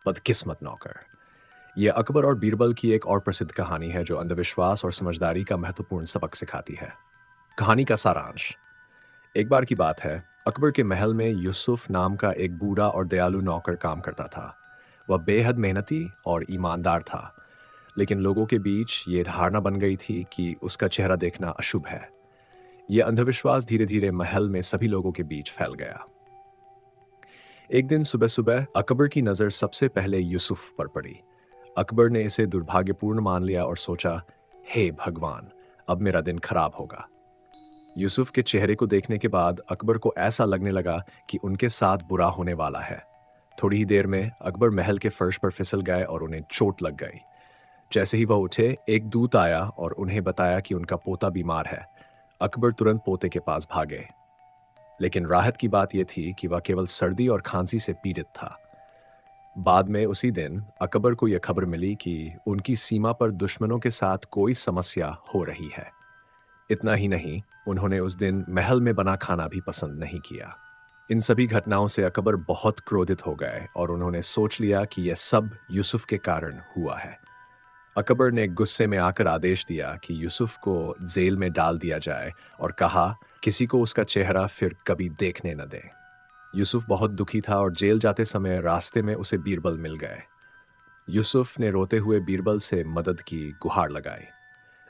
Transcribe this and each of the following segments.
बदकिस्मत नौकर। ये अकबर और बीरबल की एक और प्रसिद्ध कहानी है जो अंधविश्वास और समझदारी का महत्वपूर्ण सबक सिखाती है। कहानी का सारांश। एक बार की बात है, अकबर के महल में यूसुफ नाम का एक बूढ़ा और दयालु नौकर काम करता था। वह बेहद मेहनती और ईमानदार था, लेकिन लोगों के बीच ये धारणा बन गई थी कि उसका चेहरा देखना अशुभ है। यह अंधविश्वास धीरे धीरे महल में सभी लोगों के बीच फैल गया। एक दिन सुबह सुबह अकबर की नज़र सबसे पहले यूसुफ पर पड़ी। अकबर ने इसे दुर्भाग्यपूर्ण मान लिया और सोचा, हे भगवान, अब मेरा दिन खराब होगा। यूसुफ के चेहरे को देखने के बाद अकबर को ऐसा लगने लगा कि उनके साथ बुरा होने वाला है। थोड़ी ही देर में अकबर महल के फर्श पर फिसल गए और उन्हें चोट लग गई। जैसे ही वह उठे, एक दूत आया और उन्हें बताया कि उनका पोता बीमार है। अकबर तुरंत पोते के पास भागे, लेकिन राहत की बात यह थी कि वह केवल सर्दी और खांसी से पीड़ित था। बाद में उसी दिन अकबर को यह खबर मिली कि उनकी सीमा पर दुश्मनों के साथ कोई समस्या हो रही है। इतना ही नहीं, उन्होंने उस दिन महल में बना खाना भी पसंद नहीं किया। इन सभी घटनाओं से अकबर बहुत क्रोधित हो गए और उन्होंने सोच लिया कि यह सब यूसुफ के कारण हुआ है। अकबर ने गुस्से में आकर आदेश दिया कि यूसुफ को जेल में डाल दिया जाए और कहा, किसी को उसका चेहरा फिर कभी देखने न दें। यूसुफ बहुत दुखी था और जेल जाते समय रास्ते में उसे बीरबल मिल गए। यूसुफ ने रोते हुए बीरबल से मदद की गुहार लगाई।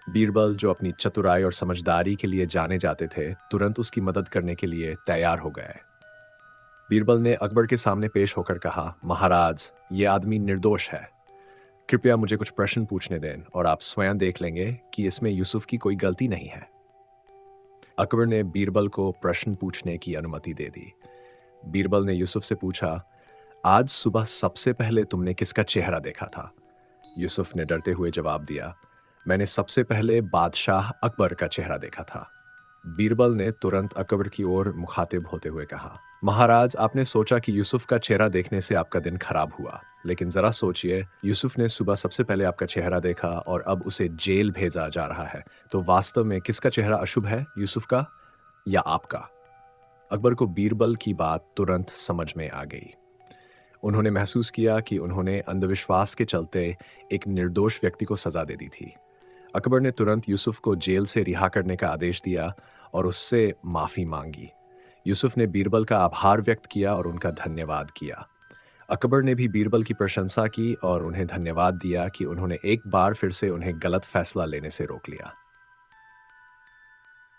बीरबल, जो अपनी चतुराई और समझदारी के लिए जाने जाते थे, तुरंत उसकी मदद करने के लिए तैयार हो गए। बीरबल ने अकबर के सामने पेश होकर कहा, महाराज, ये आदमी निर्दोष है। कृपया मुझे कुछ प्रश्न पूछने दें और आप स्वयं देख लेंगे कि इसमें यूसुफ की कोई गलती नहीं है। अकबर ने बीरबल को प्रश्न पूछने की अनुमति दे दी। बीरबल ने यूसुफ से पूछा, आज सुबह सबसे पहले तुमने किसका चेहरा देखा था? यूसुफ ने डरते हुए जवाब दिया, मैंने सबसे पहले बादशाह अकबर का चेहरा देखा था। बीरबल ने तुरंत अकबर की ओर मुखातिब होते हुए कहा, महाराज, आपने सोचा कि यूसुफ का चेहरा देखने से आपका दिन खराब हुआ, लेकिन जरा सोचिए, यूसुफ ने सुबह सबसे पहले आपका चेहरा देखा और अब उसे जेल भेजा जा रहा है, तो वास्तव में किसका चेहरा अशुभ है, यूसुफ का या आपका? अकबर को बीरबल की बात तुरंत समझ में आ गई। उन्होंने महसूस किया कि उन्होंने अंधविश्वास के चलते एक निर्दोष व्यक्ति को सजा दे दी थी। अकबर ने तुरंत यूसुफ को जेल से रिहा करने का आदेश दिया और उससे माफी मांगी। यूसुफ ने बीरबल का आभार व्यक्त किया और उनका धन्यवाद किया। अकबर ने भी बीरबल की प्रशंसा की और उन्हें धन्यवाद दिया कि उन्होंने एक बार फिर से उन्हें गलत फैसला लेने से रोक लिया।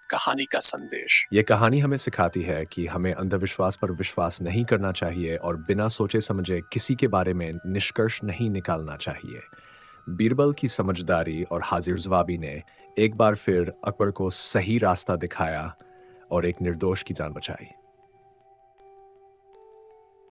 कहानी का संदेश। ये कहानी हमें सिखाती है कि हमें अंधविश्वास पर विश्वास नहीं करना चाहिए और बिना सोचे समझे किसी के बारे में निष्कर्ष नहीं निकालना चाहिए। बीरबल की समझदारी और हाजिर जवाबी ने एक बार फिर अकबर को सही रास्ता दिखाया और एक निर्दोष की जान बचाई।